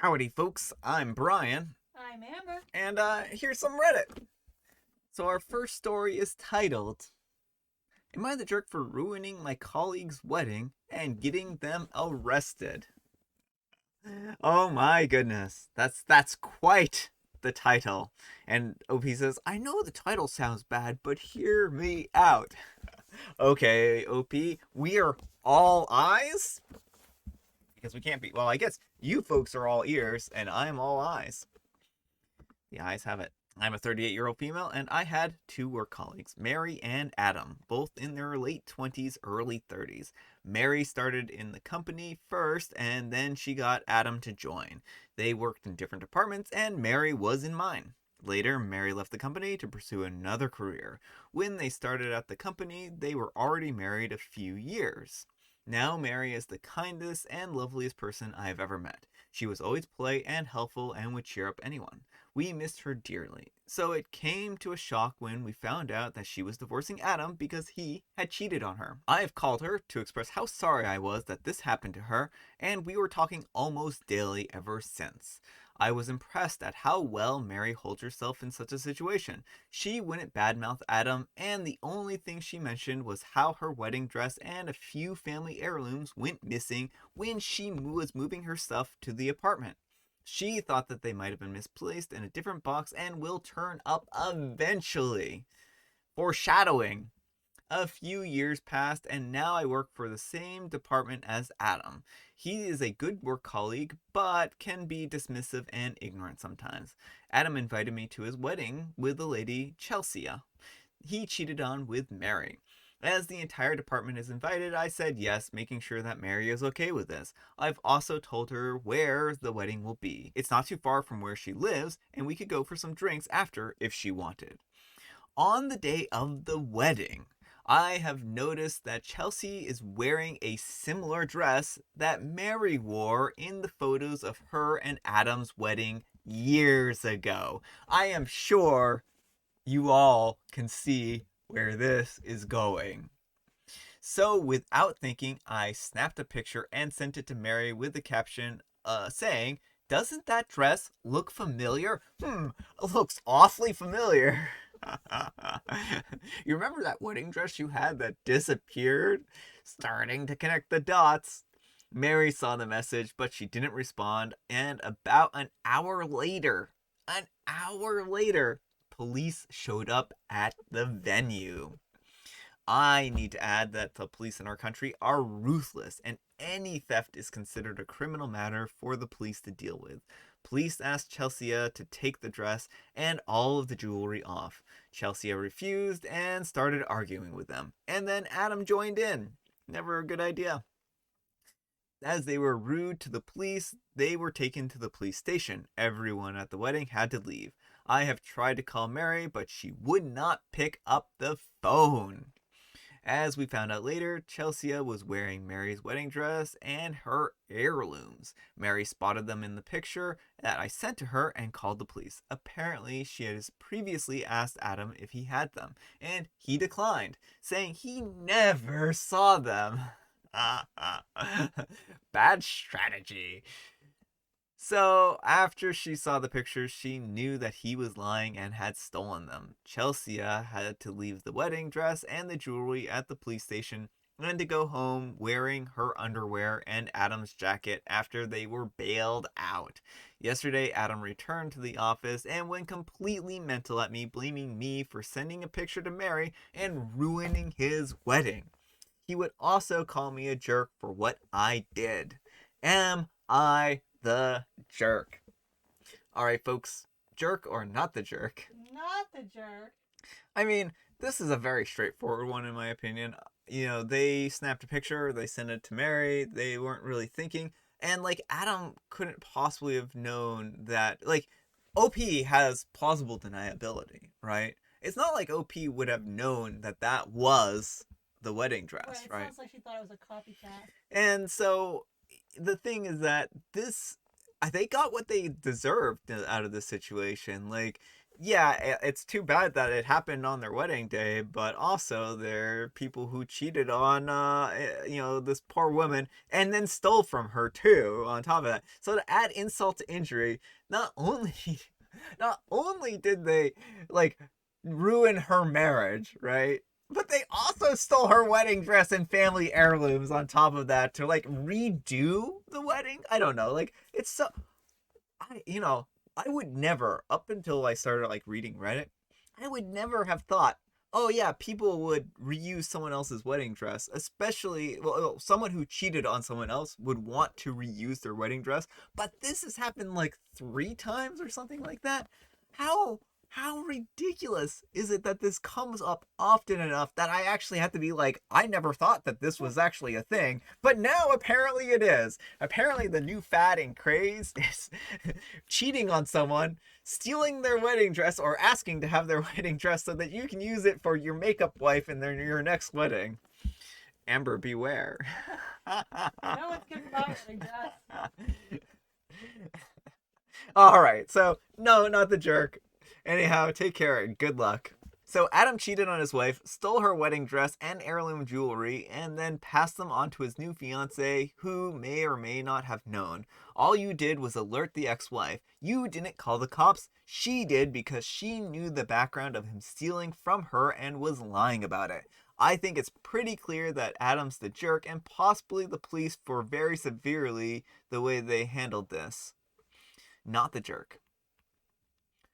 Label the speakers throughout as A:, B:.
A: Howdy, folks. I'm Brian,
B: I'm Amber.
A: and here's some Reddit. So, our first story is titled, Am I the jerk for ruining my colleague's wedding and getting them arrested? Oh my goodness. That's quite the title. And OP says, I know the title sounds bad, but hear me out. Okay, OP, we are all eyes? Because we can't be. Well, I guess you folks are all ears, and I'm all eyes. The eyes have it. I'm a 38-year-old female, and I had two work colleagues, Mary and Adam, both in their late 20s, early 30s. Mary started in the company first, and then she got Adam to join. They worked in different departments, and Mary was in mine. Later, Mary left the company to pursue another career. When they started at the company, they were already married a few years. Now, Mary is the kindest and loveliest person I have ever met. She was always polite and helpful and would cheer up anyone. We missed her dearly. So it came to a shock when we found out that she was divorcing Adam because he had cheated on her. I have called her to express how sorry I was that this happened to her, and we were talking almost daily ever since. I was impressed at how well Mary holds herself in such a situation. She wouldn't badmouth Adam, and the only thing she mentioned was how her wedding dress and a few family heirlooms went missing when she was moving her stuff to the apartment. She thought that they might have been misplaced in a different box and will turn up eventually. Foreshadowing. A few years passed, and now I work for the same department as Adam. He is a good work colleague, but can be dismissive and ignorant sometimes. Adam invited me to his wedding with the lady Chelsea he cheated on with Mary. As the entire department is invited, I said yes, making sure that Mary is okay with this. I've also told her where the wedding will be. It's not too far from where she lives, and we could go for some drinks after if she wanted. On the day of the wedding, I have noticed that Chelsea is wearing a similar dress that Mary wore in the photos of her and Adam's wedding years ago. I am sure you all can see where this is going. So, without thinking, I snapped a picture and sent it to Mary with the caption saying, Doesn't that dress look familiar? It looks awfully familiar. You remember that wedding dress you had that disappeared? Starting to connect the dots. Mary saw the message, but she didn't respond, and about an hour later, police showed up at the venue. I need to add that the police in our country are ruthless, and any theft is considered a criminal matter for the police to deal with. Police asked Chelsea to take the dress and all of the jewelry off. Chelsea refused and started arguing with them. And then Adam joined in. Never a good idea. As they were rude to the police, they were taken to the police station. Everyone at the wedding had to leave. I have tried to call Mary, but she would not pick up the phone. As we found out later, Chelsea was wearing Mary's wedding dress and her heirlooms. Mary spotted them in the picture that I sent to her and called the police. Apparently, she had previously asked Adam if he had them, and he declined, saying he never saw them. Bad strategy. So, after she saw the pictures, she knew that he was lying and had stolen them. Chelsea had to leave the wedding dress and the jewelry at the police station and to go home wearing her underwear and Adam's jacket after they were bailed out. Yesterday, Adam returned to the office and went completely mental at me, blaming me for sending a picture to Mary and ruining his wedding. He would also call me a jerk for what I did. Am I the jerk? All right, folks, jerk or not the jerk?
B: Not the jerk.
A: I mean, this is a very straightforward one, in my opinion. They snapped a picture, they sent it to Mary, they weren't really thinking. And, like, Adam couldn't possibly have known that, like, OP has plausible deniability, right? It's not like OP would have known that that was the wedding
B: Right,
A: dress,
B: it
A: right?
B: sounds like she thought it was a copycat.
A: And so the thing is that they got what they deserved out of this situation. Like, yeah, it's too bad that it happened on their wedding day, but also there are people who cheated on, this poor woman and then stole from her too. On top of that, so to add insult to injury, not only, not only did they like ruin her marriage, right? But they also stole her wedding dress and family heirlooms on top of that to like redo the wedding. I don't know. Like it's so I would never, up until I started like reading Reddit, I would never have thought, oh yeah, people would reuse someone else's wedding dress, especially someone who cheated on someone else would want to reuse their wedding dress. But this has happened like 3 times or something like that. How how ridiculous is it that this comes up often enough that I actually have to be like, I never thought that this was actually a thing, but now apparently it is. Apparently the new fad and craze is cheating on someone, stealing their wedding dress, or asking to have their wedding dress so that you can use it for your makeup wife in your next wedding. Amber, beware.
B: No one's getting my wedding dress.
A: All right, so no, not the jerk. Anyhow, take care and good luck. So Adam cheated on his wife, stole her wedding dress and heirloom jewelry, and then passed them on to his new fiance, who may or may not have known. All you did was alert the ex-wife. You didn't call the cops. She did because she knew the background of him stealing from her and was lying about it. I think it's pretty clear that Adam's the jerk and possibly the police for very severely the way they handled this. Not the jerk.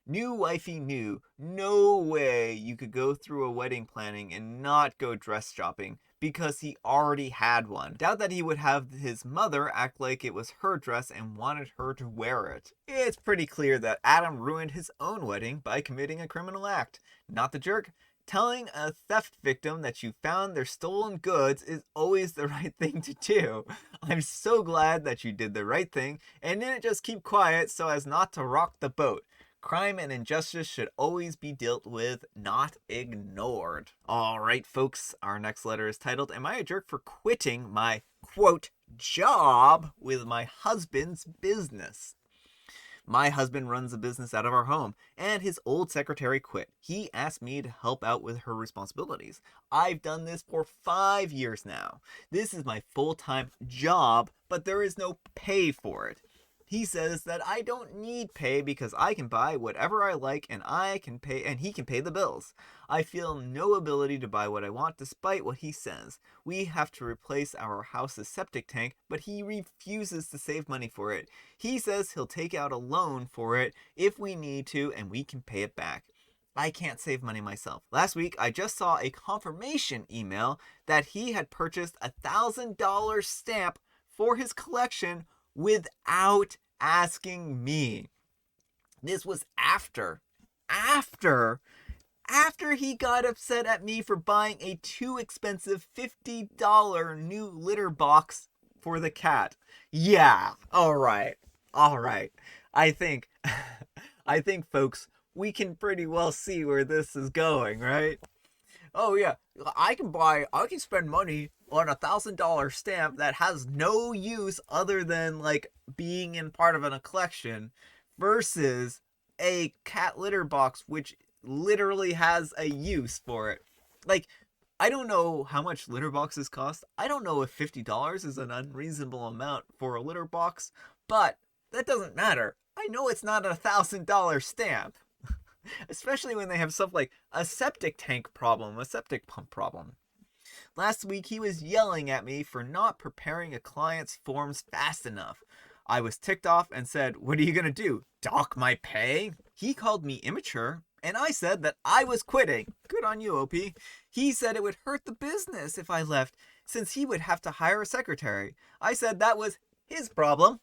A: New wifey knew no way you could go through a wedding planning and not go dress shopping because he already had one. Doubt that he would have his mother act like it was her dress and wanted her to wear it. It's pretty clear that Adam ruined his own wedding by committing a criminal act. Not the jerk. Telling a theft victim that you found their stolen goods is always the right thing to do. I'm so glad that you did the right thing and didn't just keep quiet so as not to rock the boat. Crime and injustice should always be dealt with, not ignored. All right, folks, our next letter is titled, Am I a Jerk for Quitting My, quote, job with my husband's business? My husband runs a business out of our home, and his old secretary quit. He asked me to help out with her responsibilities. I've done this for 5 years now. This is my full-time job, but there is no pay for it. He says that I don't need pay because I can buy whatever I like and he can pay the bills. I feel no ability to buy what I want despite what he says. We have to replace our house's septic tank, but he refuses to save money for it. He says he'll take out a loan for it if we need to and we can pay it back. I can't save money myself. Last week, I just saw a confirmation email that he had purchased a $1,000 stamp for his collection without asking me. This was after he got upset at me for buying a too expensive $50 new litter box for the cat. Yeah, all right. I think I think folks, we can pretty well see where this is going, right? Oh yeah, I can spend money on $1,000 stamp that has no use other than like being in part of a collection versus a cat litter box which literally has a use for it. Like, I don't know how much litter boxes cost. I don't know if $50 is an unreasonable amount for a litter box, but that doesn't matter. I know it's not $1,000 stamp. Especially when they have stuff like a septic tank problem, a septic pump problem. Last week, he was yelling at me for not preparing a client's forms fast enough. I was ticked off and said, What are you going to do? Dock my pay? He called me immature, and I said that I was quitting. Good on you, OP. He said it would hurt the business if I left, since he would have to hire a secretary. I said that was his problem,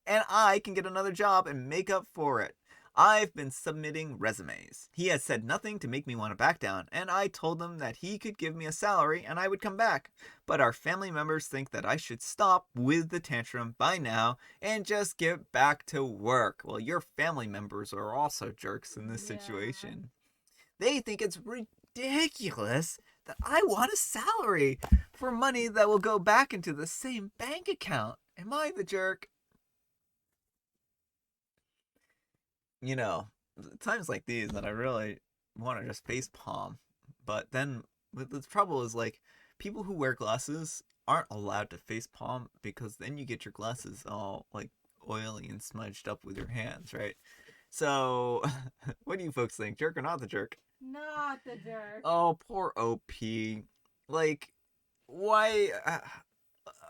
A: and I can get another job and make up for it. I've been submitting resumes. He has said nothing to make me want to back down, and I told him that he could give me a salary and I would come back. But our family members think that I should stop with the tantrum by now and just get back to work. Well, your family members are also jerks in this situation. They think it's ridiculous that I want a salary for money that will go back into the same bank account. Am I the jerk? You know, times like these that I really want to just face palm. But then the trouble is like people who wear glasses aren't allowed to face palm because then you get your glasses all like oily and smudged up with your hands, right? So, what do you folks think? Jerk or not the jerk?
B: Not the jerk.
A: Oh, poor OP. Like, why?
B: Never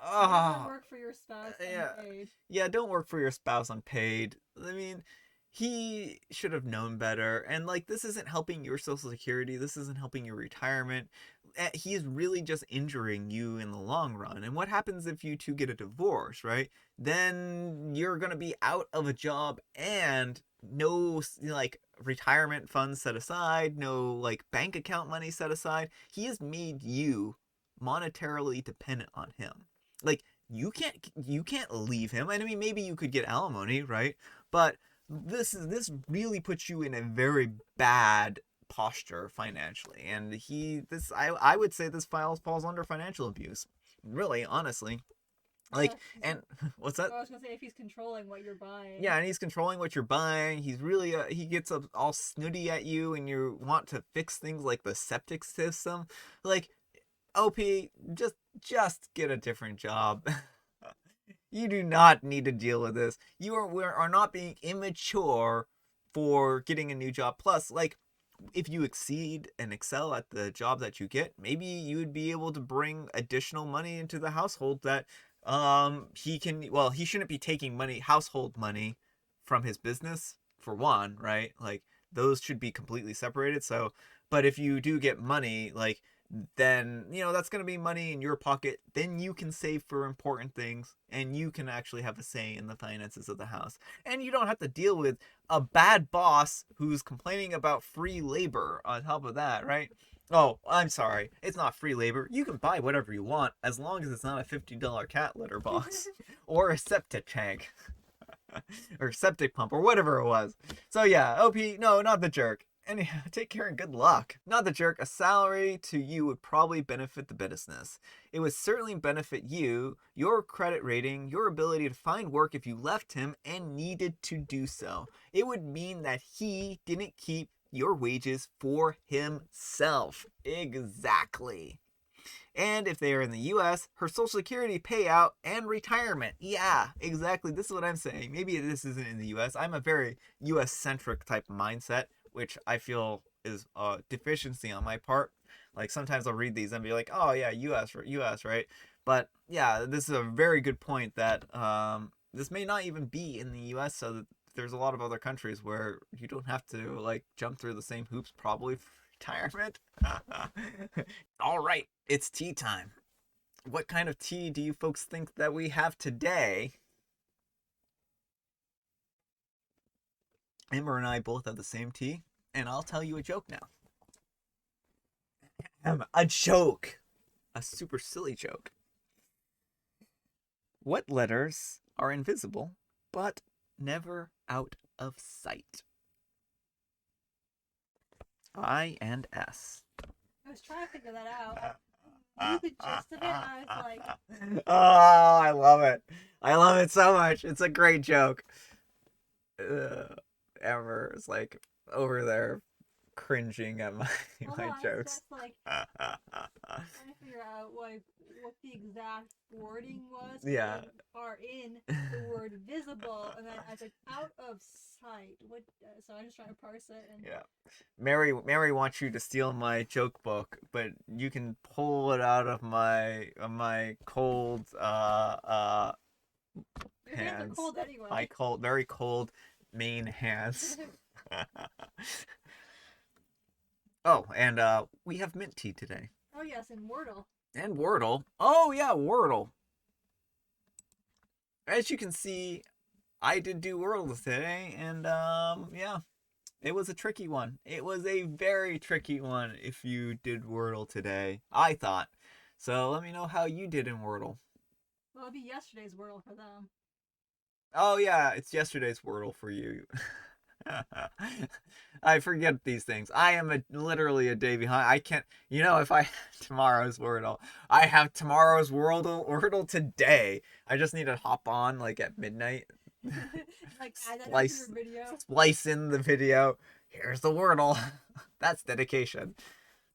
A: Oh,
B: work for your spouse
A: yeah,
B: unpaid.
A: yeah. Don't work for your spouse unpaid. I mean, he should have known better. And like, this isn't helping your social security. This isn't helping your retirement. He is really just injuring you in the long run. And what happens if you two get a divorce, right? Then you're gonna be out of a job and no like retirement funds set aside, no like bank account money set aside. He has made you monetarily dependent on him. Like you can't leave him. And I mean maybe you could get alimony, right? But this really puts you in a very bad posture financially. And I would say this falls under financial abuse. Really, honestly. Like,
B: Yes.
A: and what's that?
B: I was gonna say if he's controlling what you're buying.
A: Yeah, and he's controlling what you're buying. He's really he gets all snooty at you, and you want to fix things like the septic system. Like, OP, just get a different job. You do not need to deal with this. You are not being immature for getting a new job. Plus, like, if you exceed and excel at the job that you get, maybe you would be able to bring additional money into the household that he shouldn't be taking household money from his business for one, right? Like those should be completely separated. So, but if you do get money, like then that's going to be money in your pocket. Then you can save for important things and you can actually have a say in the finances of the house. And you don't have to deal with a bad boss who's complaining about free labor on top of that, right? Oh, I'm sorry. It's not free labor. You can buy whatever you want as long as it's not a $50 cat litter box or a septic tank or septic pump or whatever it was. So yeah, OP, no, not the jerk. Anyhow, take care and good luck. Not the jerk, a salary to you would probably benefit the business. It would certainly benefit you, your credit rating, your ability to find work if you left him and needed to do so. It would mean that he didn't keep your wages for himself. Exactly. And if they are in the US, her social security payout and retirement. Yeah, exactly. This is what I'm saying. Maybe this isn't in the US. I'm a very US centric type of mindset, which I feel is a deficiency on my part. Like sometimes I'll read these and be like, oh yeah, US, right? But yeah, this is a very good point that this may not even be in the US, so that there's a lot of other countries where you don't have to like jump through the same hoops probably for retirement. All right, it's tea time. What kind of tea do you folks think that we have today? Amber and I both have the same tea, and I'll tell you a joke now. A joke! A super silly joke. What letters are invisible but never out of sight? I and S.
B: I was trying to figure that out. I knew the gist of it, and I was like,
A: Oh, I love it. I love it so much. It's a great joke. Amber is like over there cringing at my
B: hold
A: my
B: on, it's
A: jokes.
B: just like trying to figure out like what the exact wording was.
A: Yeah.
B: They are in the word visible, and then I was like out of sight. What? So I'm just trying to parse it. And
A: Yeah. Mary wants you to steal my joke book, but you can pull it out of my cold
B: your hands are
A: hands.
B: cold anyway.
A: My very cold Maine hands. Oh, and we have mint tea today.
B: Oh yes, and Wordle.
A: And Wordle. Oh yeah, Wordle. As you can see, I did do Wordle today, and yeah, it was a tricky one. It was a very tricky one if you did Wordle today, I thought. So let me know how you did in Wordle.
B: Well, it'll be yesterday's Wordle for them.
A: Oh yeah, it's yesterday's Wordle for you. I forget these things. I am literally a day behind. I can't. If I tomorrow's Wordle, I have tomorrow's Wordle today. I just need to hop on like at midnight
B: Like add that
A: Splice,
B: into the video.
A: splice in the video. Here's the Wordle. That's dedication.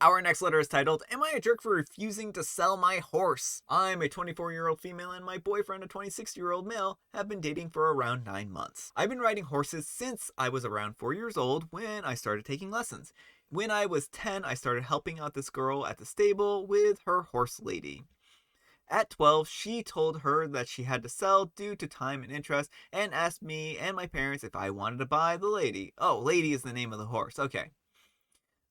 A: Our next letter is titled, Am I a Jerk for Refusing to Sell My Horse? I'm a 24-year-old female and my boyfriend, a 26-year-old male, have been dating for around 9 months. I've been riding horses since I was around 4 years old when I started taking lessons. When I was 10, I started helping out this girl at the stable with her horse lady. At 12, she told her that she had to sell due to time and interest and asked me and my parents if I wanted to buy the lady. Oh, lady is the name of the horse. Okay.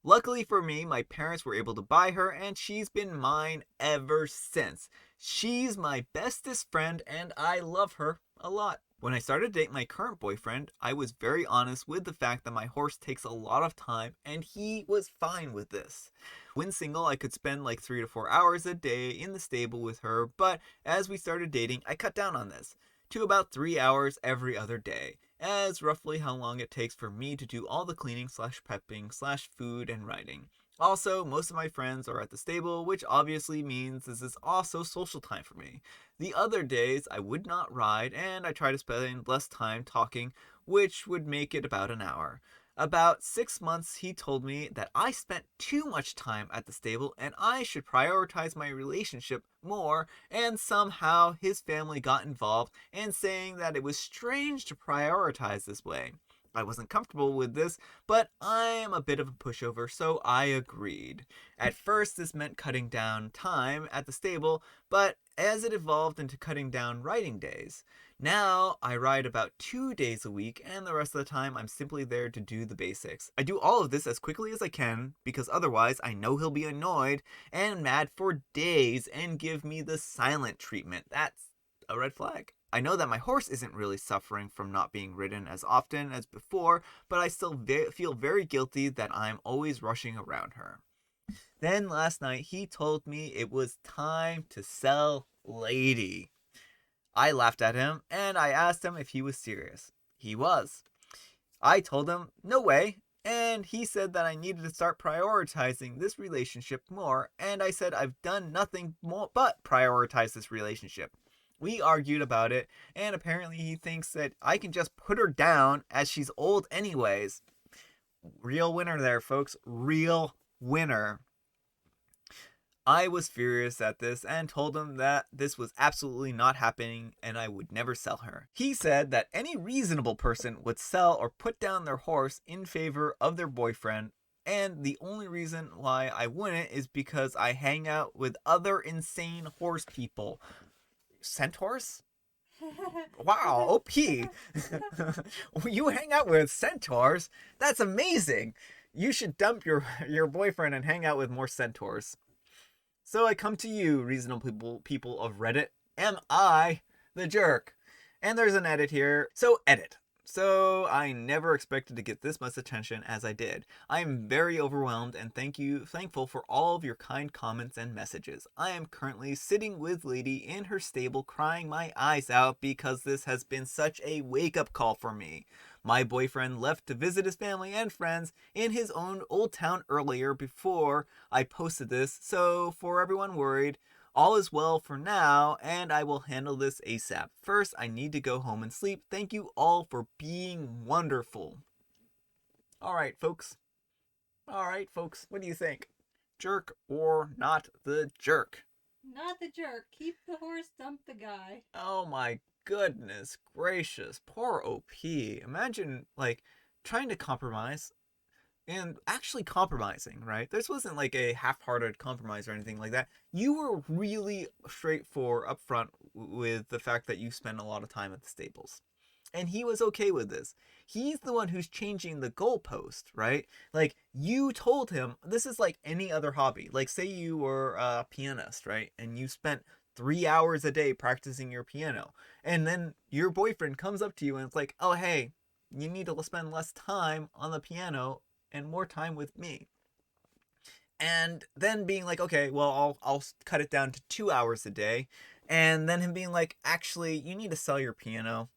A: Luckily for me, my parents were able to buy her, and she's been mine ever since. She's my bestest friend, and I love her a lot. When I started dating my current boyfriend, I was very honest with the fact that my horse takes a lot of time, and he was fine with this. When single, I could spend like 3 to 4 hours a day in the stable with her, but as we started dating, I cut down on this to about 3 hours every other day, as roughly how long it takes for me to do all the cleaning slash prepping slash food and writing. Also, most of my friends are at the stable, which obviously means this is also social time for me. The other days I would not ride, and I try to spend less time talking, which would make it about an hour. About 6 months, he told me that I spent too much time at the stable and I should prioritize my relationship more, and somehow his family got involved and saying that it was strange to prioritize this way. I wasn't comfortable with this, but I am a bit of a pushover, so I agreed. At first, this meant cutting down time at the stable, but as it evolved into cutting down riding days. Now, I ride about 2 days a week, and the rest of the time I'm simply there to do the basics. I do all of this as quickly as I can, because otherwise I know he'll be annoyed and mad for days and give me the silent treatment. That's a red flag. I know that my horse isn't really suffering from not being ridden as often as before, but I still feel very guilty that I'm always rushing around her. Then last night he told me it was time to sell Lady. I laughed at him and I asked him if he was serious. He was. I told him no way, and he said that I needed to start prioritizing this relationship more, and I said I've done nothing more but prioritize this relationship. We argued about it, and apparently he thinks that I can just put her down as she's old anyways. Real winner there, folks. Real winner. I was furious at this and told him that this was absolutely not happening and I would never sell her. He said that any reasonable person would sell or put down their horse in favor of their boyfriend, and the only reason why I wouldn't is because I hang out with other insane horse people. Centaurs? Wow, OP. You hang out with centaurs? That's amazing. You should dump your boyfriend and hang out with more centaurs. So I come to you, reasonable people of Reddit. Am I the jerk? And there's an edit here. So edit. So I never expected to get this much attention as I did. I am very overwhelmed and thankful for all of your kind comments and messages. I am currently sitting with Lady in her stable crying my eyes out because this has been such a wake-up call for me. My boyfriend left to visit his family and friends in his own old town earlier before I posted this, so for everyone worried, all is well for now, and I will handle this ASAP. First, I need to go home and sleep. Thank you all for being wonderful. Alright, folks. What do you think? Jerk or not the jerk?
B: Not the jerk. Keep the horse, dump the guy.
A: Oh my goodness gracious. Poor OP. Imagine, like, trying to compromise and actually compromising, right? This wasn't like a half-hearted compromise or anything like that. You were really straightforward upfront with the fact that you spent a lot of time at the stables. And he was okay with this. He's the one who's changing the goalpost, right? Like, you told him, this is like any other hobby. Like, say you were a pianist, right? And you spent 3 hours a day practicing your piano. And then your boyfriend comes up to you and it's like, oh, hey, you need to spend less time on the piano and more time with me. And then being like, okay, well, I'll cut it down to 2 hours a day. And then him being like, actually, you need to sell your piano.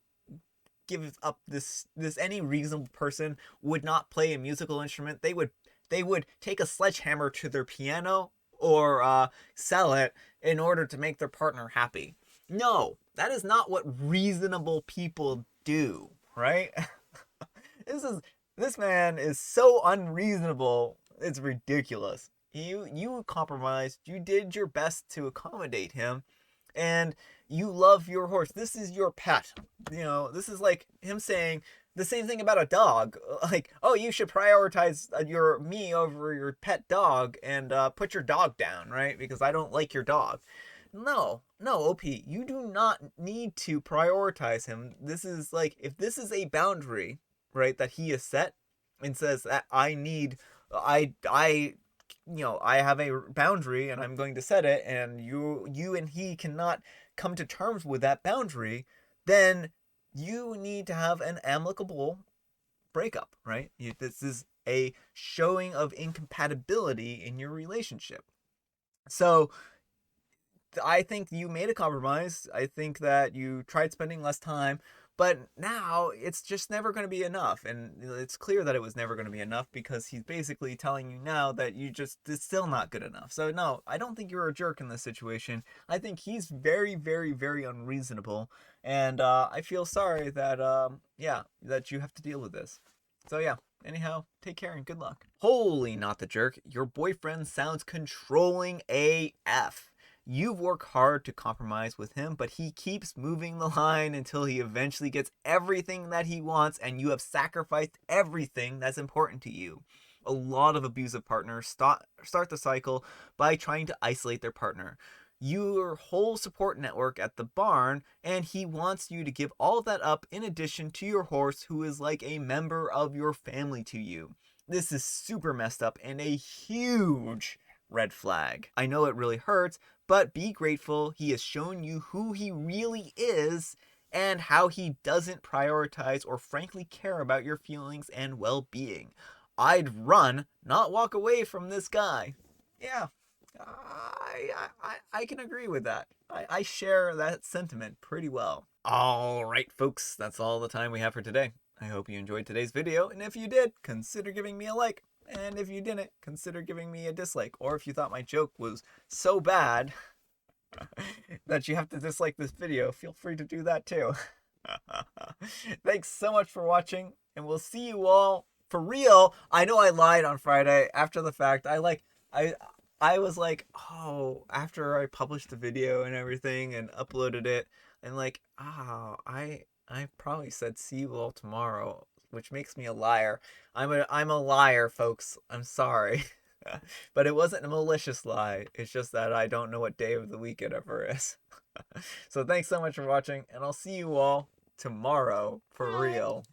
A: Give up this any reasonable person would not play a musical instrument. They would take a sledgehammer to their piano or sell it in order to make their partner happy. No, That is not what reasonable people do, right? This is this man is so unreasonable. It's ridiculous. You compromised. You did your best to accommodate him, and you love your horse. This is your pet. You know, this is like him saying the same thing about a dog. Like, oh, you should prioritize your me over your pet dog and put your dog down, right? Because I don't like your dog. No, no, OP, you do not need to prioritize him. This is like, if this is a boundary, right, that he has set and says that I have a boundary and I'm going to set it, and you and he cannot come to terms with that boundary, then you need to have an amicable breakup, right? This is a showing of incompatibility in your relationship. So I think you made a compromise. I think that you tried spending less time, but now it's just never going to be enough. And it's clear that it was never going to be enough because he's basically telling you now that it's still not good enough. So, no, I don't think you're a jerk in this situation. I think he's very, very, very unreasonable. And I feel sorry that, that you have to deal with this. So, yeah. Anyhow, take care and good luck. Holy not the jerk. Your boyfriend sounds controlling AF. You've worked hard to compromise with him, but he keeps moving the line until he eventually gets everything that he wants, and you have sacrificed everything that's important to you. A lot of abusive partners start the cycle by trying to isolate their partner. Your whole support network at the barn, and he wants you to give all of that up in addition to your horse, who is like a member of your family to you. This is super messed up and a huge red flag. I know it really hurts, but be grateful he has shown you who he really is and how he doesn't prioritize or frankly care about your feelings and well-being. I'd run, not walk away from this guy. Yeah, I can agree with that. I share that sentiment pretty well. All right, folks, that's all the time we have for today. I hope you enjoyed today's video, and if you did, consider giving me a like. And if you didn't, consider giving me a dislike. Or if you thought my joke was so bad that you have to dislike this video, feel free to do that too. Thanks so much for watching, and we'll see you all for real. I know I lied on Friday after the fact. I was like, oh, after I published the video and everything and uploaded it, and like, oh, I probably said see you all tomorrow, which makes me a liar. I'm a liar, folks. I'm sorry. But it wasn't a malicious lie. It's just that I don't know what day of the week it ever is. So thanks so much for watching, and I'll see you all tomorrow for
B: Bye.
A: real.